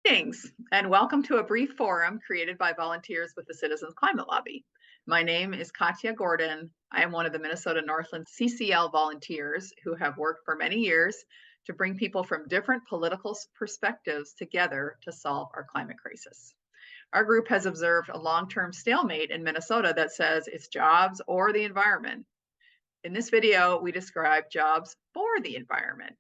Greetings, and welcome to a brief forum created by volunteers with the Citizens Climate Lobby. My name is Katya Gordon. I am one of the Minnesota Northland CCL volunteers who have worked for many years to bring people from different political perspectives together to solve our climate crisis. Our group has observed a long-term stalemate in Minnesota that says it's jobs or the environment. In this video, we describe jobs for the environment.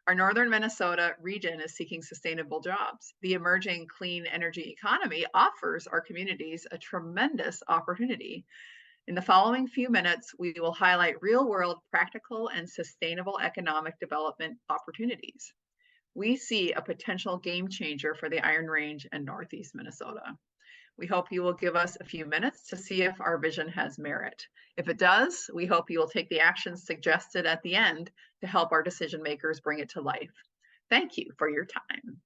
Our northern Minnesota region is seeking sustainable jobs. The emerging clean energy economy offers our communities a tremendous opportunity. In the following few minutes, we will highlight real-world, practical, and sustainable economic development opportunities. We see a potential game changer for the Iron Range and Northeast Minnesota. We hope you will give us a few minutes to see if our vision has merit. If it does, we hope you will take the actions suggested at the end to help our decision makers bring it to life. Thank you for your time.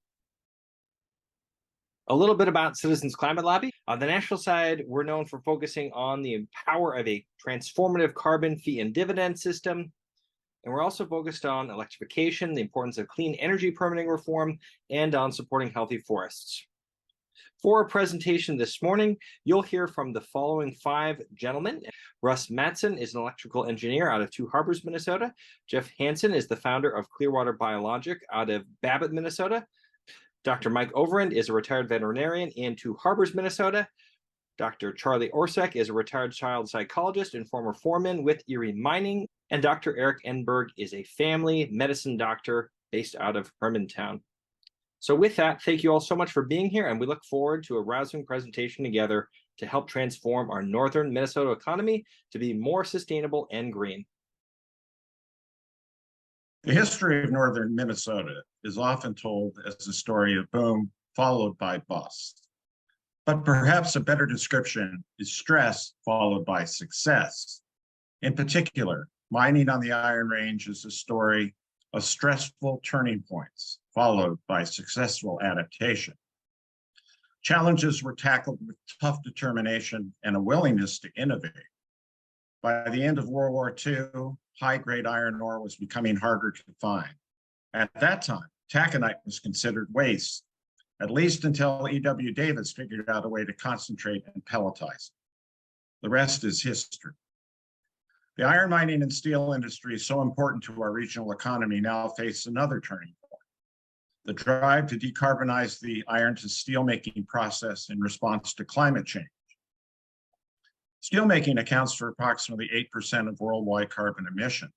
A little bit about Citizens Climate Lobby. On the national side, we're known for focusing on the power of a transformative carbon fee and dividend system. And we're also focused on electrification, the importance of clean energy permitting reform, and on supporting healthy forests. For our presentation this morning, you'll hear from the following 5 gentlemen. Russ Matson is an electrical engineer out of Two Harbors, Minnesota. Jeff Hansen is the founder of Clearwater BioLogic out of Babbitt, Minnesota. Dr. Mike Overend is a retired veterinarian in Two Harbors, Minnesota. Dr. Charlie Orsek is a retired child psychologist and former foreman with Erie Mining. And Dr. Eric Enberg is a family medicine doctor based out of Hermantown. So with that, thank you all so much for being here, and we look forward to a rousing presentation together to help transform our northern Minnesota economy to be more sustainable and green. The history of northern Minnesota is often told as a story of boom followed by bust. But perhaps a better description is stress followed by success. In particular, mining on the Iron Range is a story of stressful turning points, followed by successful adaptation. Challenges were tackled with tough determination and a willingness to innovate. By the end of World War II, high-grade iron ore was becoming harder to find. At that time, taconite was considered waste, at least until E.W. Davis figured out a way to concentrate and pelletize it. The rest is history. The iron mining and steel industry, so important to our regional economy, now face another turning point. The drive to decarbonize the iron to steelmaking process in response to climate change. Steelmaking accounts for approximately 8% of worldwide carbon emissions.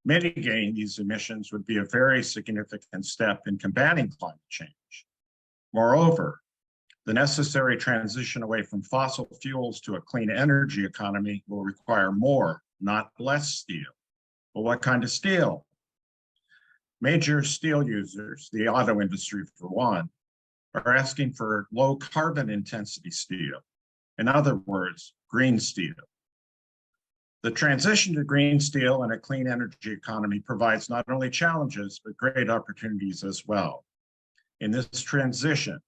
Mitigating these emissions would be a very significant step in combating climate change. Moreover, the necessary transition away from fossil fuels to a clean energy economy will require more, not less steel. But what kind of steel? Major steel users, the auto industry for one, are asking for low carbon intensity steel. In other words, green steel. The transition to green steel and a clean energy economy provides not only challenges, but great opportunities as well. In this transition,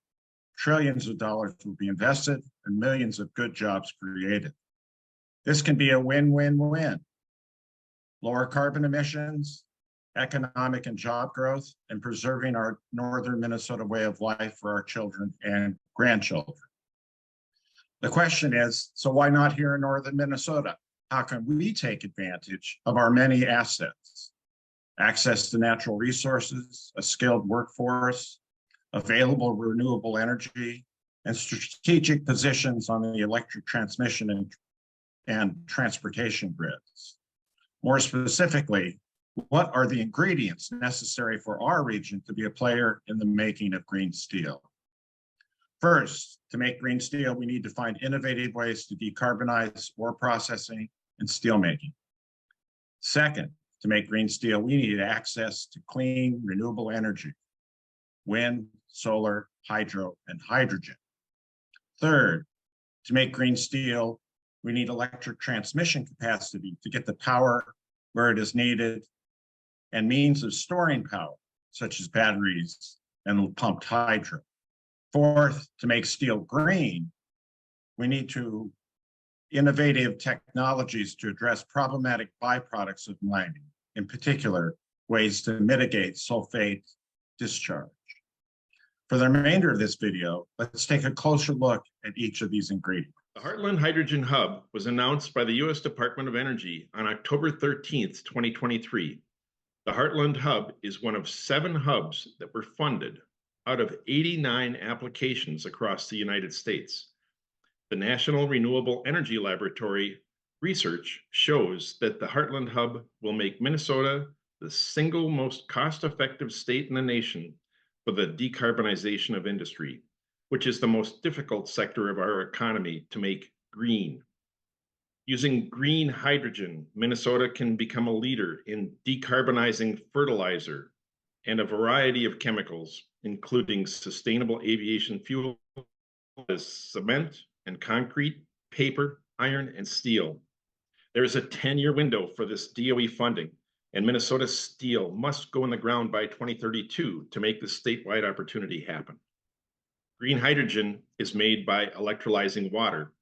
trillions of dollars will be invested and millions of good jobs created. This can be a win-win-win. Lower carbon emissions, economic and job growth, and preserving our northern Minnesota way of life for our children and grandchildren. The question is, so why not here in northern Minnesota? How can we take advantage of our many assets? Access to natural resources, a skilled workforce, available renewable energy, and strategic positions on the electric transmission and transportation grids. More specifically, what are the ingredients necessary for our region to be a player in the making of green steel? First, to make green steel, we need to find innovative ways to decarbonize ore processing and steelmaking. Second, to make green steel, we need access to clean, renewable energy, wind, solar, hydro, and hydrogen. Third, to make green steel, we need electric transmission capacity to get the power where it is needed and means of storing power, such as batteries and pumped hydro. Fourth, to make steel green, we need innovative technologies to address problematic byproducts of mining, in particular, ways to mitigate sulfate discharge. For the remainder of this video, let's take a closer look at each of these ingredients. The Heartland Hydrogen Hub was announced by the U.S. Department of Energy on October 13th, 2023. The Heartland Hub is one of 7 hubs that were funded out of 89 applications across the United States. The National Renewable Energy Laboratory research shows that the Heartland Hub will make Minnesota the single most cost-effective state in the nation for the decarbonization of industry, which is the most difficult sector of our economy to make green. Using green hydrogen, Minnesota can become a leader in decarbonizing fertilizer and a variety of chemicals, including sustainable aviation fuel, as cement and concrete, paper, iron, and steel. There is a 10-year window for this DOE funding, and Minnesota steel must go in the ground by 2032 to make this statewide opportunity happen. Green hydrogen is made by electrolyzing water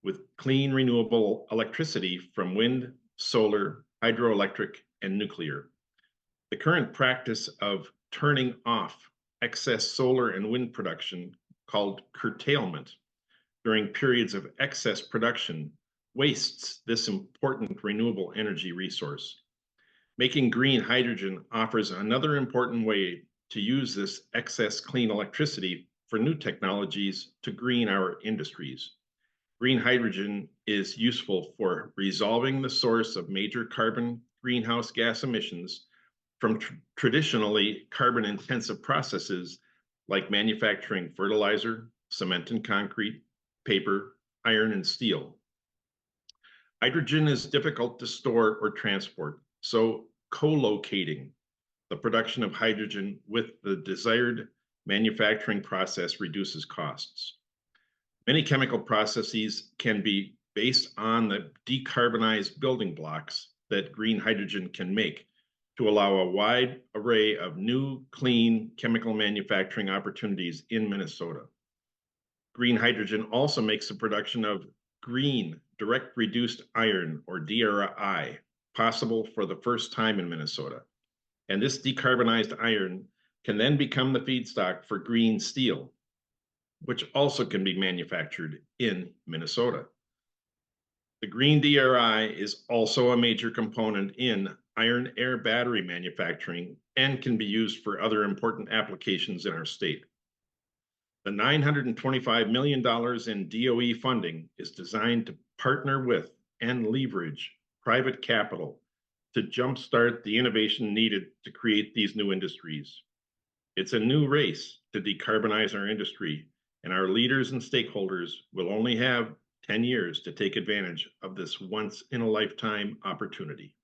with clean, renewable electricity from wind, solar, hydroelectric, and nuclear. The current practice of turning off excess solar and wind production, called curtailment, during periods of excess production, wastes this important renewable energy resource. Making green hydrogen offers another important way to use this excess clean electricity for new technologies to green our industries. Green hydrogen is useful for resolving the source of major carbon greenhouse gas emissions from traditionally carbon-intensive processes like manufacturing fertilizer, cement and concrete, paper, iron, and steel. Hydrogen is difficult to store or transport, so co-locating the production of hydrogen with the desired manufacturing process reduces costs. Many chemical processes can be based on the decarbonized building blocks that green hydrogen can make to allow a wide array of new, clean chemical manufacturing opportunities in Minnesota. Green hydrogen also makes the production of green direct reduced iron, or DRI, possible for the first time in Minnesota. And this decarbonized iron can then become the feedstock for green steel, which also can be manufactured in Minnesota. The green DRI is also a major component in iron air battery manufacturing and can be used for other important applications in our state. The $925 million in DOE funding is designed to partner with and leverage private capital to jumpstart the innovation needed to create these new industries. It's a new race to decarbonize our industry, and our leaders and stakeholders will only have 10 years to take advantage of this once-in-a-lifetime opportunity.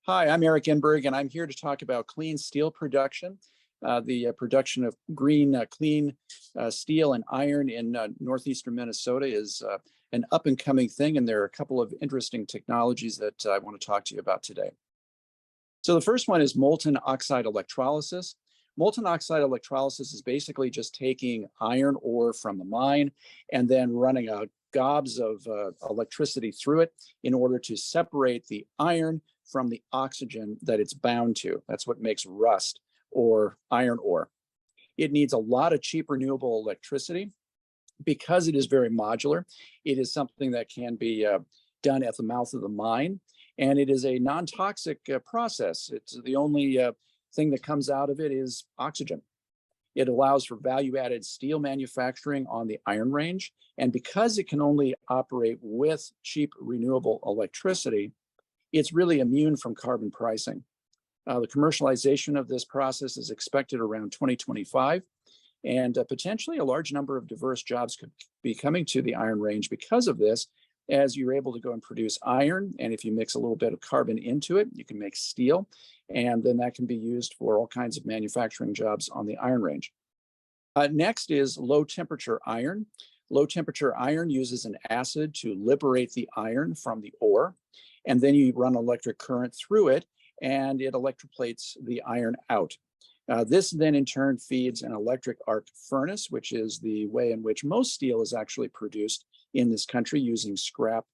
Hi, I'm Eric Enberg, and I'm here to talk about clean steel production. The production of green, clean steel and iron in northeastern Minnesota is an up-and-coming thing, and there are a couple of interesting technologies that I want to talk to you about today. So the first one is molten oxide electrolysis. Molten oxide electrolysis is basically just taking iron ore from the mine and then running gobs of electricity through it in order to separate the iron from the oxygen that it's bound to. That's what makes rust or iron ore. It needs a lot of cheap renewable electricity. Because it is very modular, it is something that can be done at the mouth of the mine, and it is a non-toxic process. It's the only thing that comes out of it is oxygen. It allows for value-added steel manufacturing on the Iron Range, and because it can only operate with cheap renewable electricity, it's really immune from carbon pricing. The commercialization of this process is expected around 2025, and potentially a large number of diverse jobs could be coming to the Iron Range because of this, as you're able to go and produce iron, and if you mix a little bit of carbon into it, you can make steel, and then that can be used for all kinds of manufacturing jobs on the Iron Range. Next is low temperature iron. Low temperature iron uses an acid to liberate the iron from the ore, and then you run electric current through it, and it electroplates the iron out. This then in turn feeds an electric arc furnace, which is the way in which most steel is actually produced in this country using scrap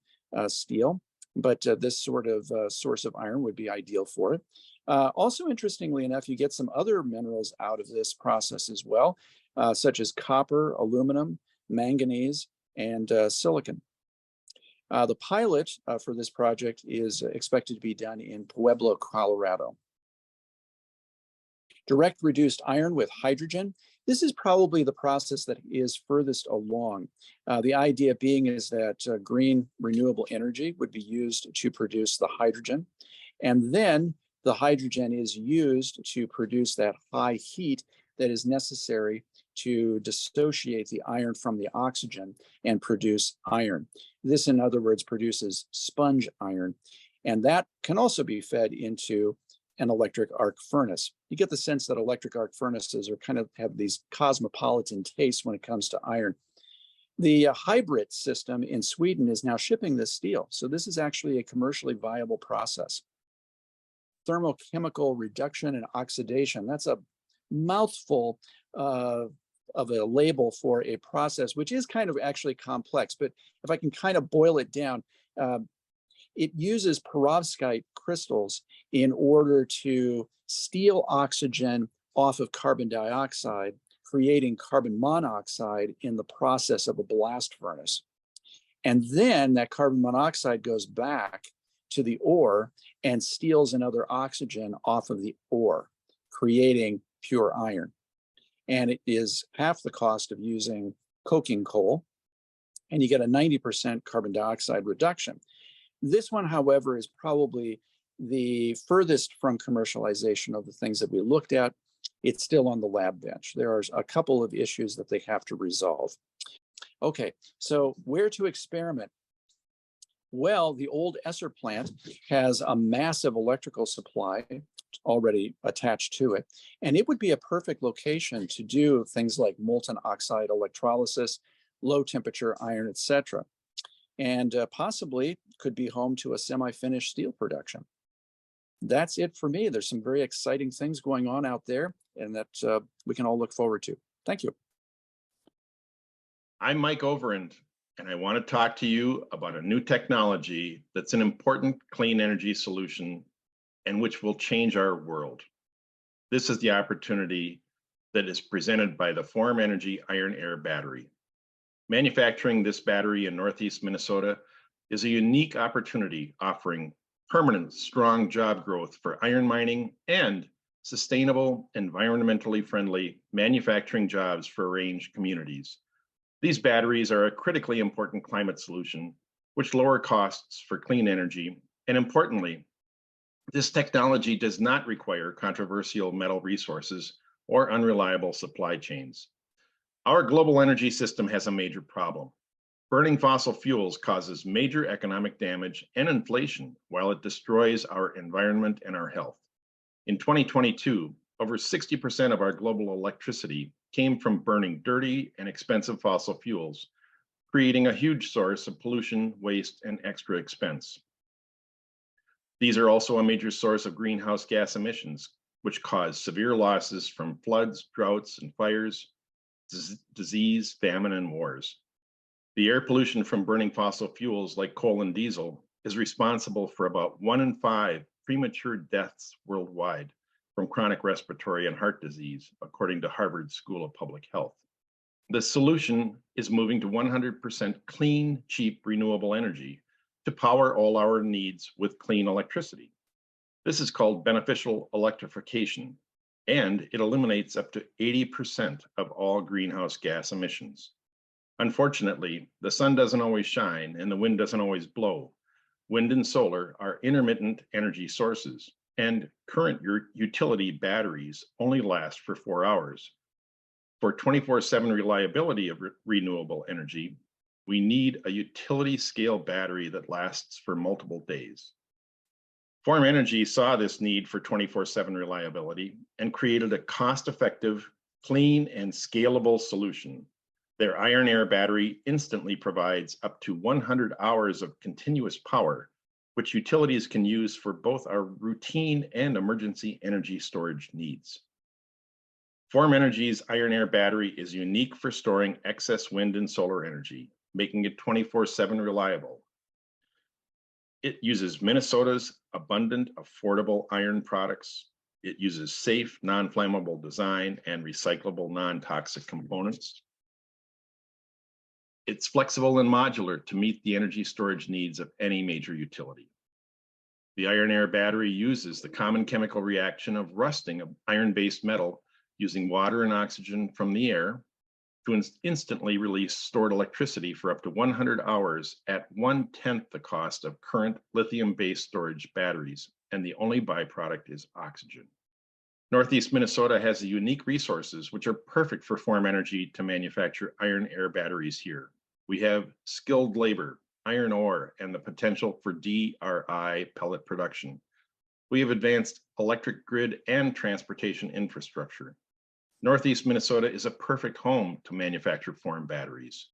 steel. But this sort of source of iron would be ideal for it. Also, interestingly enough, you get some other minerals out of this process as well, such as copper, aluminum, manganese, and silicon. The pilot for this project is expected to be done in Pueblo, Colorado. Direct reduced iron with hydrogen. This is probably the process that is furthest along. The idea being is that green renewable energy would be used to produce the hydrogen, and then the hydrogen is used to produce that high heat that is necessary to dissociate the iron from the oxygen and produce iron. This, in other words, produces sponge iron, and that can also be fed into an electric arc furnace. You get the sense that electric arc furnaces are kind of have these cosmopolitan tastes when it comes to iron. The hybrid system in Sweden is now shipping this steel, so this is actually a commercially viable process. Thermochemical reduction and oxidation, that's a mouthful of a label for a process, which is kind of actually complex, but if I can kind of boil it down, it uses perovskite crystals in order to steal oxygen off of carbon dioxide, creating carbon monoxide in the process of a blast furnace. And then that carbon monoxide goes back to the ore and steals another oxygen off of the ore, creating pure iron. And it is half the cost of using coking coal, and you get a 90% carbon dioxide reduction. This one, however, is probably the furthest from commercialization of the things that we looked at. It's still on the lab bench. There are a couple of issues that they have to resolve. Okay, so where to experiment? Well, the old Esser plant has a massive electrical supply already attached to it, and it would be a perfect location to do things like molten oxide electrolysis, low temperature iron, etc. And possibly could be home to a semi-finished steel production. That's it for me. There's some very exciting things going on out there, and that we can all look forward to. Thank you. I'm Mike Overend, and I want to talk to you about a new technology that's an important clean energy solution and which will change our world. This is the opportunity that is presented by the Form Energy Iron Air Battery. Manufacturing this battery in Northeast Minnesota is a unique opportunity offering permanent, strong job growth for iron mining and sustainable, environmentally friendly manufacturing jobs for range communities. These batteries are a critically important climate solution, which lower costs for clean energy. And importantly, this technology does not require controversial metal resources or unreliable supply chains. Our global energy system has a major problem. Burning fossil fuels causes major economic damage and inflation while it destroys our environment and our health. In 2022, over 60% of our global electricity came from burning dirty and expensive fossil fuels, creating a huge source of pollution, waste, and extra expense. These are also a major source of greenhouse gas emissions, which cause severe losses from floods, droughts, and fires, disease, famine, and wars. The air pollution from burning fossil fuels like coal and diesel is responsible for about 1 in 5 premature deaths worldwide from chronic respiratory and heart disease, according to Harvard School of Public Health. The solution is moving to 100% clean, cheap, renewable energy to power all our needs with clean electricity. This is called beneficial electrification, and it eliminates up to 80% of all greenhouse gas emissions. Unfortunately, the sun doesn't always shine and the wind doesn't always blow. Wind and solar are intermittent energy sources, and current utility batteries only last for 4 hours. For 24/7 reliability of renewable energy, we need a utility scale battery that lasts for multiple days. Form Energy saw this need for 24/7 reliability and created a cost-effective, clean, and scalable solution. Their iron air battery instantly provides up to 100 hours of continuous power, which utilities can use for both our routine and emergency energy storage needs. Form Energy's iron air battery is unique for storing excess wind and solar energy, making it 24/7 reliable. It uses Minnesota's abundant, affordable iron products. It uses safe, non-flammable design and recyclable, non-toxic components. It's flexible and modular to meet the energy storage needs of any major utility. The iron air battery uses the common chemical reaction of rusting of iron-based metal using water and oxygen from the air to instantly release stored electricity for up to 100 hours at 1/10 the cost of current lithium-based storage batteries, and the only byproduct is oxygen. Northeast Minnesota has the unique resources which are perfect for Form Energy to manufacture iron air batteries here. We have skilled labor, iron ore, and the potential for DRI pellet production. We have advanced electric grid and transportation infrastructure. Northeast Minnesota is a perfect home to manufacture Form batteries.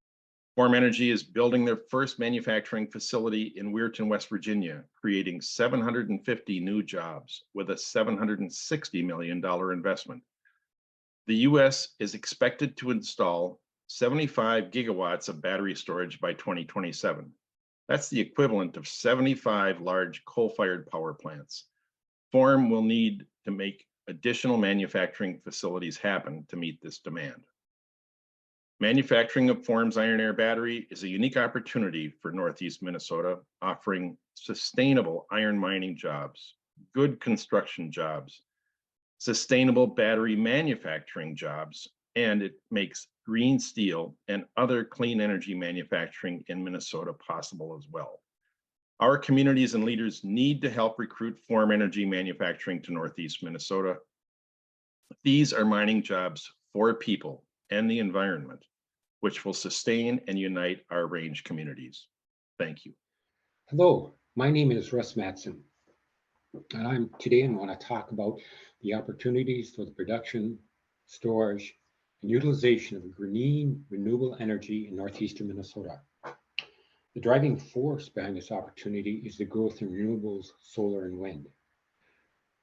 Form Energy is building their first manufacturing facility in Weirton, West Virginia, creating 750 new jobs with a $760 million investment. The U.S. is expected to install 75 gigawatts of battery storage by 2027. That's the equivalent of 75 large coal-fired power plants. Form will need to make additional manufacturing facilities happen to meet this demand. Manufacturing of Form's iron air battery is a unique opportunity for Northeast Minnesota, offering sustainable iron mining jobs, good construction jobs, sustainable battery manufacturing jobs, and it makes green steel and other clean energy manufacturing in Minnesota possible as well. Our communities and leaders need to help recruit Form Energy manufacturing to Northeast Minnesota. These are mining jobs for people and the environment, which will sustain and unite our range communities. Thank you. Hello, my name is Russ Matson, and I'm going to talk about the opportunities for the production, storage, and utilization of green renewable energy in northeastern Minnesota. The driving force behind this opportunity is the growth in renewables, solar, and wind.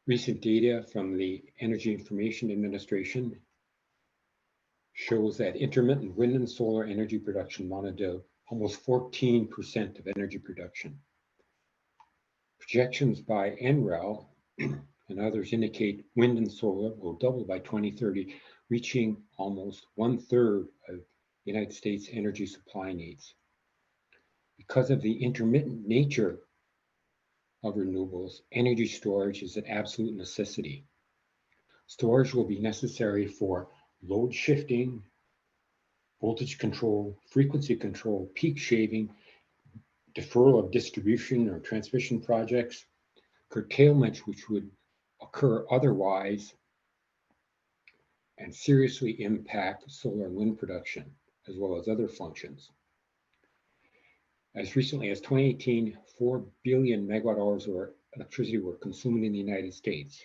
Recent data from the Energy Information Administration shows that intermittent wind and solar energy production amounted to almost 14% of energy production. Projections by NREL and others indicate wind and solar will double by 2030, reaching almost 1/3 of the United States energy supply needs. Because of the intermittent nature of renewables, energy storage is an absolute necessity. Storage will be necessary for load shifting, voltage control, frequency control, peak shaving, deferral of distribution or transmission projects, curtailment which would occur otherwise, and seriously impact solar and wind production, as well as other functions. As recently as 2018, 4 billion megawatt hours of electricity were consumed in the United States.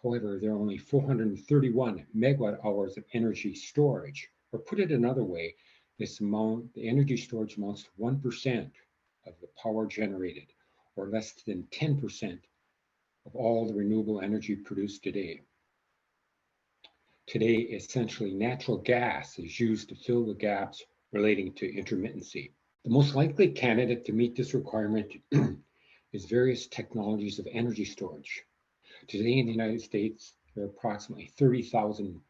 However, there are only 431 megawatt hours of energy storage. Or put it another way, the energy storage amounts to 1% of the power generated, or less than 10% of all the renewable energy produced today. Today, essentially natural gas is used to fill the gaps relating to intermittency. The most likely candidate to meet this requirement is various technologies of energy storage. Today in the United States, there are approximately 30,000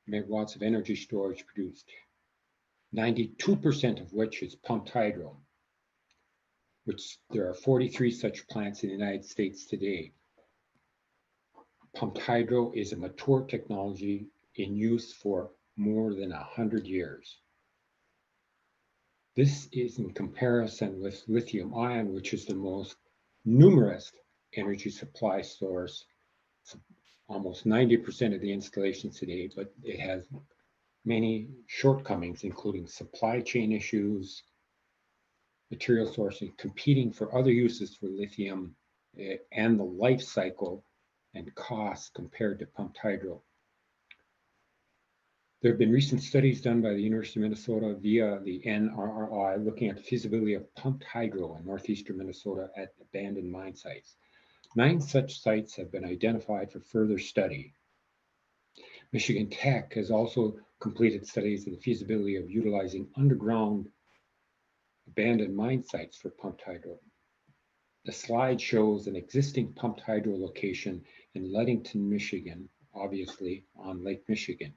megawatts of energy storage produced, 92% of which is pumped hydro, which there are 43 such plants in the United States today. Pumped hydro is a mature technology in use for more than 100 years. This is in comparison with lithium ion, which is the most numerous energy supply source, almost 90% of the installations today, but it has many shortcomings, including supply chain issues, material sourcing, competing for other uses for lithium, and the life cycle and costs compared to pumped hydro. There have been recent studies done by the University of Minnesota via the NRRI looking at the feasibility of pumped hydro in northeastern Minnesota at abandoned mine sites. 9 such sites have been identified for further study. Michigan Tech has also completed studies of the feasibility of utilizing underground abandoned mine sites for pumped hydro. The slide shows an existing pumped hydro location in Ludington, Michigan, obviously on Lake Michigan.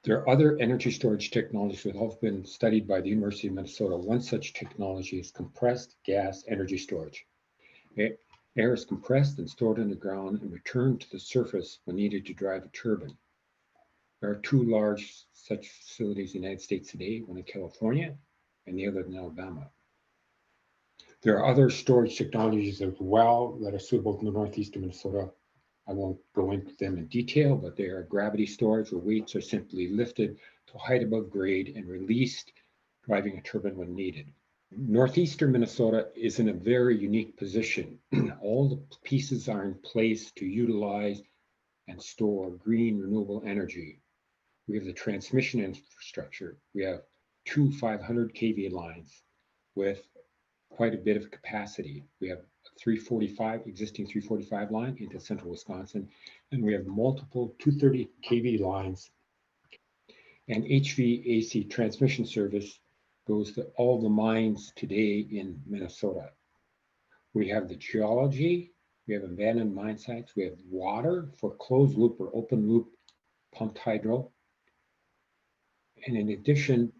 There are other energy storage technologies that have been studied by the University of Minnesota. One such technology is compressed gas energy storage. Air is compressed and stored underground and returned to the surface when needed to drive a turbine. There are two large such facilities in the United States today, one in California and the other in Alabama. There are other storage technologies as well that are suitable in the northeast of Minnesota. I won't go into them in detail, but they are gravity storage where weights are simply lifted to a height above grade and released, driving a turbine when needed. Northeastern Minnesota is in a very unique position. All the pieces are in place to utilize and store green renewable energy. We have the transmission infrastructure. We have two 500 kV lines with quite a bit of capacity. We have a existing 345 line into central Wisconsin, and we have multiple 230 kV lines, and HVAC transmission service goes to all the mines today in Minnesota. We have the geology, we have abandoned mine sites, we have water for closed loop or open loop pumped hydro. And in addition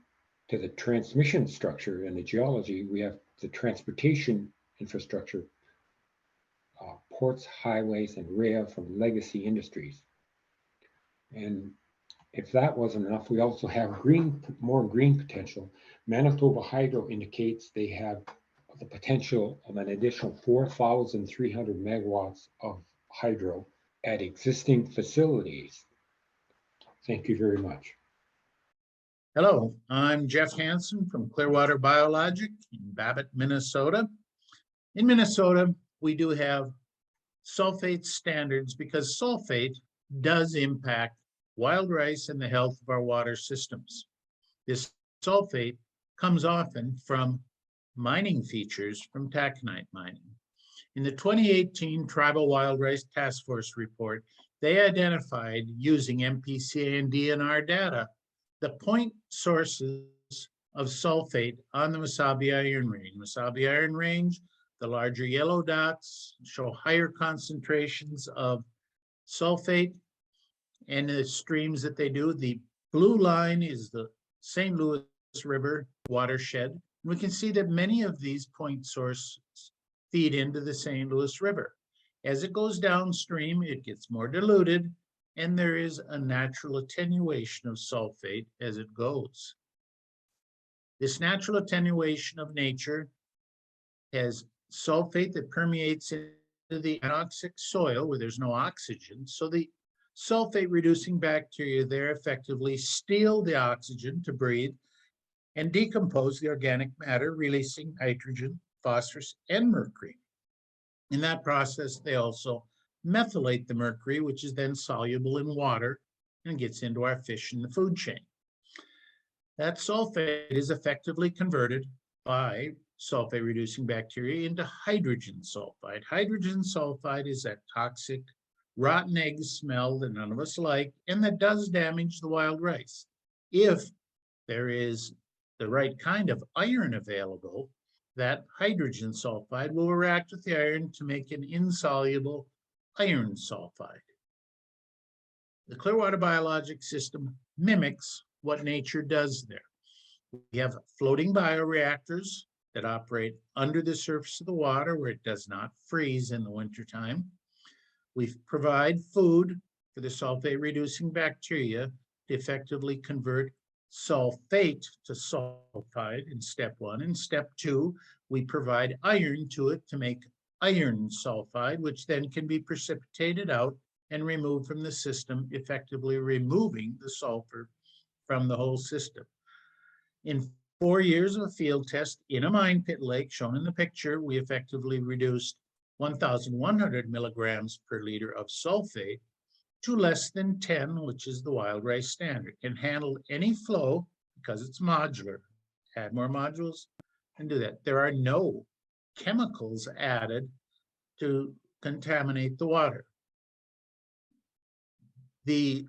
to the transmission structure and the geology, we have the transportation infrastructure, ports, highways, and rail from legacy industries. And if that wasn't enough, we also have more green potential. Manitoba Hydro indicates they have the potential of an additional 4,300 megawatts of hydro at existing facilities. Thank you very much. Hello, I'm Jeff Hansen from Clearwater BioLogic in Babbitt, Minnesota. In Minnesota, we do have sulfate standards because sulfate does impact wild rice and the health of our water systems. This sulfate comes often from mining features from taconite mining. In the 2018 Tribal Wild Rice Task Force report, they identified using MPCA and DNR data the point sources of sulfate on the Mesabi Iron Range. Mesabi Iron Range, the larger yellow dots show higher concentrations of sulfate and the streams that they do. The blue line is the St. Louis River watershed. We can see that many of these point sources feed into the St. Louis River. As it goes downstream, it gets more diluted, and there is a natural attenuation of sulfate as it goes. This natural attenuation of nature has sulfate that permeates into the anoxic soil where there's no oxygen. So the sulfate reducing bacteria there effectively steal the oxygen to breathe and decompose the organic matter, releasing nitrogen, phosphorus, and mercury. In that process, they also methylate the mercury, which is then soluble in water and gets into our fish in the food chain. That sulfate is effectively converted by sulfate-reducing bacteria into hydrogen sulfide. Hydrogen sulfide is that toxic, rotten egg smell that none of us like, and that does damage the wild rice. If there is the right kind of iron available, that hydrogen sulfide will react with the iron to make an insoluble iron sulfide. The Clearwater BioLogic system mimics what nature does there. We have floating bioreactors that operate under the surface of the water where it does not freeze in the wintertime. We provide food for the sulfate-reducing bacteria to effectively convert sulfate to sulfide in step 1. In step 2, we provide iron to it to make iron sulfide, which then can be precipitated out and removed from the system, effectively removing the sulfur from the whole system. In 4 years of a field test in a mine pit lake, shown in the picture, we effectively reduced 1,100 milligrams per liter of sulfate to less than 10, which is the wild rice standard. It can handle any flow because it's modular. Add more modules and do that. There are no chemicals added to contaminate the water. The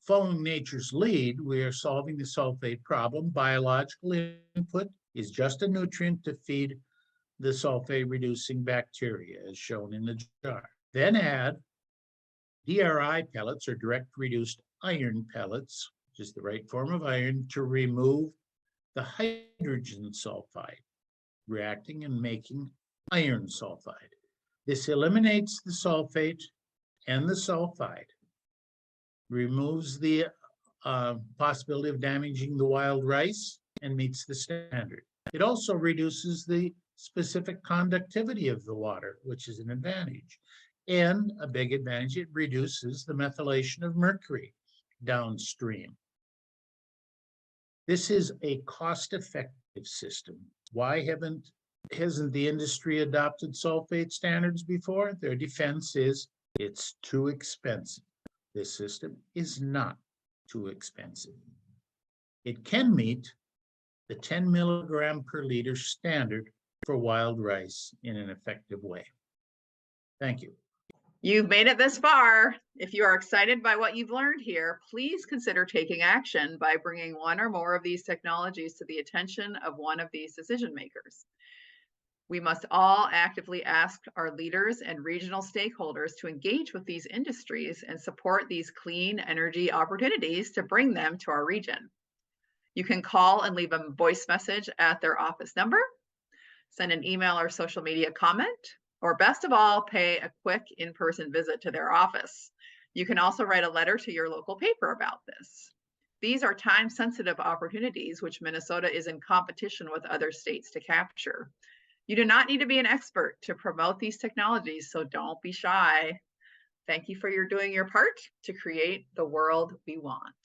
following nature's lead, we are solving the sulfate problem. Biological input is just a nutrient to feed the sulfate reducing bacteria as shown in the jar. Then add DRI pellets or direct reduced iron pellets, which is the right form of iron, to remove the hydrogen sulfide, reacting and making iron sulfide. This eliminates the sulfate and the sulfide, removes the possibility of damaging the wild rice, and meets the standard. It also reduces the specific conductivity of the water, which is an advantage. And a big advantage, it reduces the methylation of mercury downstream. This is a cost-effective system. Why hasn't the industry adopted sulfate standards before? Their defense is it's too expensive. This system is not too expensive. It can meet the 10 milligram per liter standard for wild rice in an effective way. Thank you. You've made it this far. If you are excited by what you've learned here, please consider taking action by bringing one or more of these technologies to the attention of one of these decision makers. We must all actively ask our leaders and regional stakeholders to engage with these industries and support these clean energy opportunities to bring them to our region. You can call and leave a voice message at their office number, send an email or social media comment, or best of all, pay a quick in-person visit to their office. You can also write a letter to your local paper about this. These are time-sensitive opportunities which Minnesota is in competition with other states to capture. You do not need to be an expert to promote these technologies, so don't be shy. Thank you for doing your part to create the world we want.